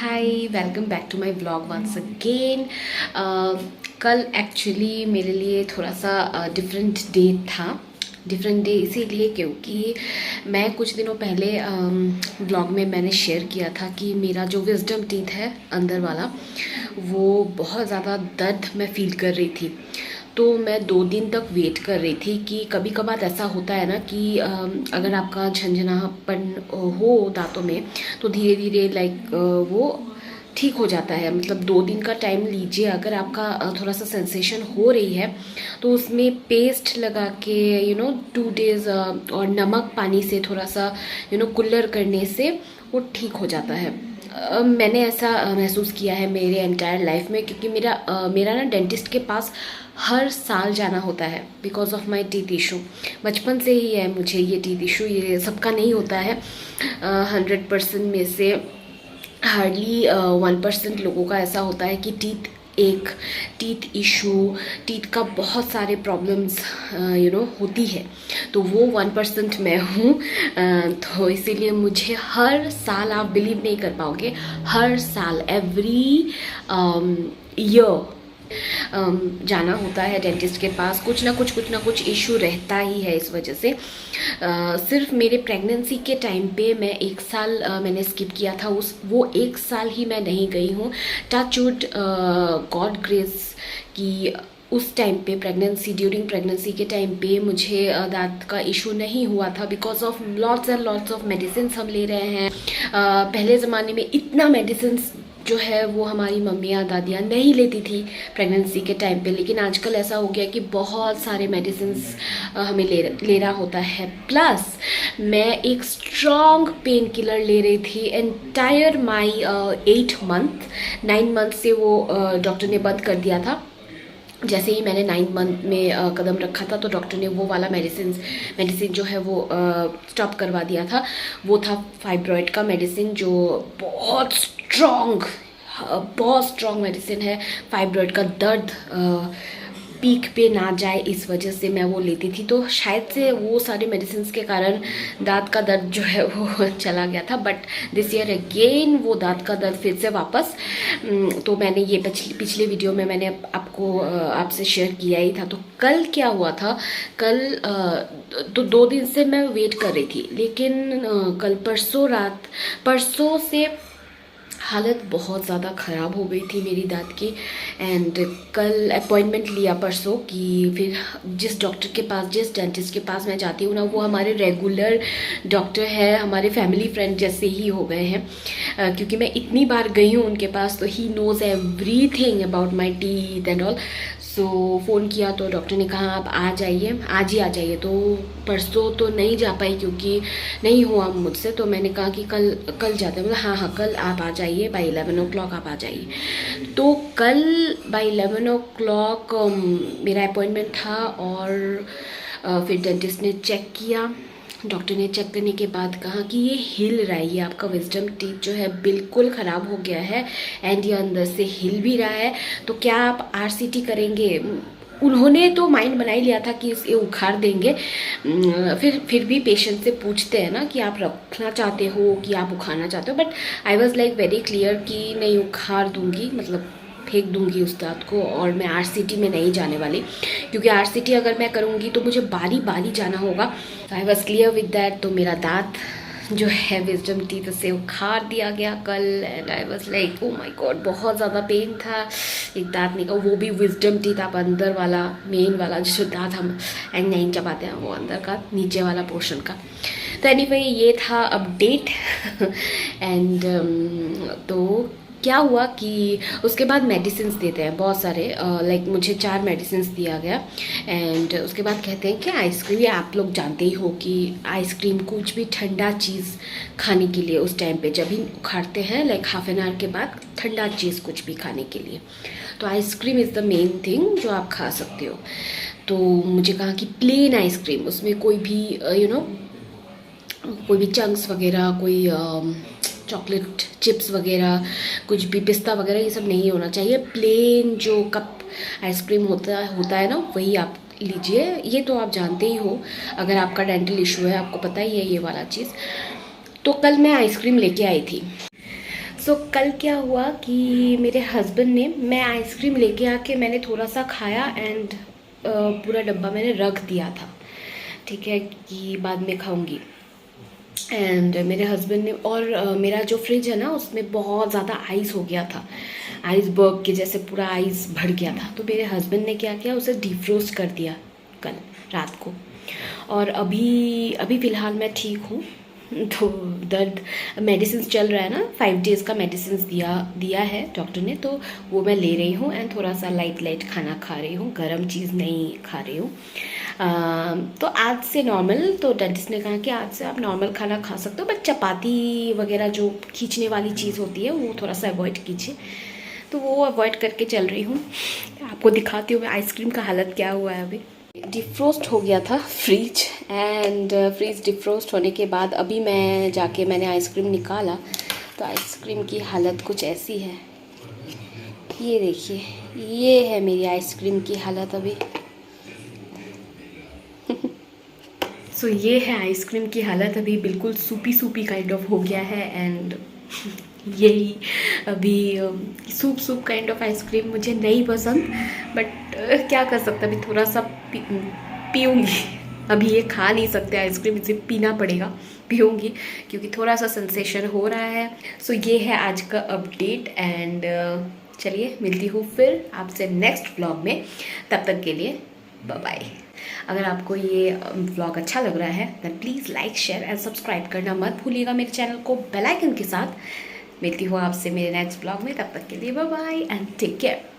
Hi, welcome back to my vlog once again. कल actually मेरे लिए थोड़ा सा डिफरेंट डे था। डिफरेंट डे इसीलिए क्योंकि मैं कुछ दिनों पहले व्लॉग में मैंने शेयर किया था कि मेरा जो विजडम टीथ है अंदर वाला, वो बहुत ज़्यादा दर्द मैं फील कर रही थी। तो मैं 2 दिन तक वेट कर रही थी कि कभी कभार ऐसा होता है ना कि अगर आपका झंझनापन हो दांतों में तो धीरे धीरे वो ठीक हो जाता है। मतलब 2 दिन का टाइम लीजिए। अगर आपका थोड़ा सा सेंसेशन हो रही है तो उसमें पेस्ट लगा के 2 डेज और नमक पानी से थोड़ा सा कुल्लर करने से वो ठीक हो जाता है। मैंने ऐसा महसूस किया है मेरे एंटायर लाइफ में, क्योंकि मेरा ना डेंटिस्ट के पास हर साल जाना होता है because of my teeth issue. बचपन से ही है मुझे ये टीथ इशू। ये सबका नहीं होता है। 100% में से हार्डली 1% लोगों का ऐसा होता है कि टीथ इशू, टीथ का बहुत सारे प्रॉब्लम्स होती है। तो वो 1% मैं हूँ। तो इसीलिए मुझे हर साल, आप बिलीव नहीं कर पाओगे, हर साल एवरी ईयर जाना होता है डेंटिस्ट के पास। कुछ ना कुछ इशू रहता ही है। इस वजह से सिर्फ मेरे प्रेगनेंसी के टाइम पे मैं 1 साल मैंने स्किप किया था। वो 1 साल ही मैं नहीं गई हूँ। टच वुड, गॉड ग्रेस कि उस टाइम पे ड्यूरिंग प्रेगनेंसी के टाइम पे मुझे दांत का इशू नहीं हुआ था because of lots and lots of medicine हम ले रहे हैं। पहले ज़माने में इतना मेडिसिन जो है वो हमारी मम्मियाँ दादियाँ नहीं लेती थी प्रेगनेंसी के टाइम पे, लेकिन आजकल ऐसा हो गया कि बहुत सारे मेडिसिन हमें लेना होता है। प्लस मैं एक स्ट्रॉन्ग पेन किलर ले रही थी एंटायर माई 9 मंथ से। वो डॉक्टर ने बंद कर दिया था। जैसे ही मैंने 9 मंथ में कदम रखा था तो डॉक्टर ने वो वाला मेडिसिन जो है वो स्टॉप करवा दिया था। वो था फाइब्रॉइड का मेडिसिन, जो बहुत स्ट्रॉन्ग मेडिसिन है। फाइब्रॉइड का दर्द पीक पे ना जाए इस वजह से मैं वो लेती थी। तो शायद से वो सारे मेडिसिन के कारण दांत का दर्द जो है वो चला गया था। बट दिस ईयर अगेन वो दांत का दर्द फिर से वापस। तो मैंने ये पिछले वीडियो में मैंने आपसे शेयर किया ही था। तो कल क्या हुआ था, कल तो 2 दिन से मैं वेट कर रही थी, लेकिन कल परसों से हालत बहुत ज़्यादा ख़राब हो गई थी मेरी दांत की। एंड कल अपॉइंटमेंट लिया परसों कि फिर जिस डेंटिस्ट के पास मैं जाती हूँ ना, वो हमारे रेगुलर डॉक्टर है, हमारे फैमिली फ्रेंड जैसे ही हो गए हैं। क्योंकि मैं इतनी बार गई हूँ उनके पास, तो he knows everything about my teeth and all. So phone किया तो डॉक्टर ने कहा आप आ जाइए, आज ही आ जाइए। तो परसों तो नहीं जा पाई क्योंकि नहीं हुआ मुझसे। तो मैंने कहा कि कल जाते हैं। मतलब हाँ, कल आप आ जाइए, बाई 11 o'clock आप आ जाइए। तो कल बाई 11 o'clock मेरा अपॉइंटमेंट था। और फिर डेंटिस्ट ने चेक किया। डॉक्टर ने चेक करने के बाद कहा कि ये हिल रहा है, ये आपका विजडम टीथ जो है बिल्कुल ख़राब हो गया है एंड ये अंदर से हिल भी रहा है। तो क्या आप RCT करेंगे? उन्होंने तो माइंड बना ही लिया था कि इसे उखाड़ देंगे। फिर भी पेशेंट से पूछते हैं ना कि आप रखना चाहते हो कि आप उखाड़ना चाहते हो। But I was like very clear कि नहीं, उखाड़ दूंगी, मतलब फेंक दूंगी उस दांत को। और मैं RCT में नहीं जाने वाली, क्योंकि RCT अगर मैं करूँगी तो मुझे बारी बारी जाना होगा। I was clear with that. तो मेरा दांत जो है विजडम टीथ से उखाड़ दिया गया कल। And I was like oh my God, बहुत ज़्यादा पेन था। एक दांत निकला, वो भी विजडम टीथ। आप अंदर वाला, मेन वाला जो दांत हम नहीं चबाते हैं, वो अंदर का नीचे वाला पोर्शन का। तो एनीवे ये था अपडेट। एंड तो क्या हुआ कि उसके बाद मेडिसिन देते हैं बहुत सारे। लाइक मुझे 4 मेडिसिन दिया गया। एंड उसके बाद कहते हैं कि आइसक्रीम, ये आप लोग जानते ही हो कि आइसक्रीम, कुछ भी ठंडा चीज़ खाने के लिए उस टाइम पे जब भी उखाड़ते हैं, लाइक हाफ एन आवर के बाद ठंडा चीज़ कुछ भी खाने के लिए, तो ice cream is the main thing जो आप खा सकते हो। तो मुझे कहा कि प्लेन आइसक्रीम, उसमें कोई भी कोई भी चंक्स वगैरह, कोई चॉकलेट चिप्स वगैरह, कुछ भी पिस्ता वगैरह, ये सब नहीं होना चाहिए। प्लेन जो कप आइसक्रीम होता है ना, वही आप लीजिए। ये तो आप जानते ही हो, अगर आपका डेंटल इशू है आपको पता ही है ये वाला चीज़। तो कल मैं आइसक्रीम लेके आई थी। सो कल क्या हुआ कि मेरे हस्बैंड ने, मैं आइसक्रीम लेके आके मैंने थोड़ा सा खाया एंड पूरा डब्बा मैंने रख दिया था, ठीक है, कि बाद में खाऊंगी। एंड मेरे हस्बैंड ने, और मेरा जो फ्रिज है ना उसमें बहुत ज़्यादा आइस हो गया था, आइसबर्ग के जैसे पूरा आइस भर गया था। तो मेरे हस्बैंड ने क्या किया, उसे डिफ्रोस्ट कर दिया कल रात को। और अभी अभी फ़िलहाल मैं ठीक हूँ। तो दर्द, मेडिसिन चल रहा है ना, 5 डेज़ का मेडिसिन दिया है डॉक्टर ने, तो वो मैं ले रही हूँ। एंड थोड़ा सा लाइट खाना खा रही हूँ, गर्म चीज़ नहीं खा रही हूँ। तो आज से नॉर्मल, तो डेंटिस्ट ने कहा कि आज से आप नॉर्मल खाना खा सकते हो, बट चपाती वगैरह जो खींचने वाली चीज़ होती है वो थोड़ा सा अवॉइड कीजिए। तो वो अवॉइड करके चल रही हूँ। आपको दिखाती हूँ मैं आइसक्रीम का हालत क्या हुआ है। अभी डिफ्रोस्ट हो गया था फ्रिज, एंड फ्रिज डिफ्रोस्ट होने के बाद अभी मैं जाके मैंने आइसक्रीम निकाला, तो आइसक्रीम की हालत कुछ ऐसी है। ये देखिए, ये है मेरी आइसक्रीम की हालत अभी। सो ये है आइसक्रीम की हालत अभी, बिल्कुल सूपी काइंड ऑफ हो गया है। एंड यही अभी सूप काइंड ऑफ आइसक्रीम मुझे नहीं पसंद, बट क्या कर सकते, अभी थोड़ा सा पीऊँगी। अभी ये खा नहीं सकते आइसक्रीम, इसे पीना पड़ेगा, पीऊँगी क्योंकि थोड़ा सा सेंसेशन हो रहा है। सो ये है आज का अपडेट। एंड चलिए मिलती हूँ फिर आपसे नेक्स्ट व्लॉग में, तब तक के लिए बाय बाय। अगर आपको ये व्लॉग अच्छा लग रहा है then please like, share and subscribe करना मत भूलिएगा मेरे चैनल को बेल आइकन के साथ। मिलती हूँ आपसे मेरे नेक्स्ट व्लॉग में, तब तक के लिए bye bye and take care.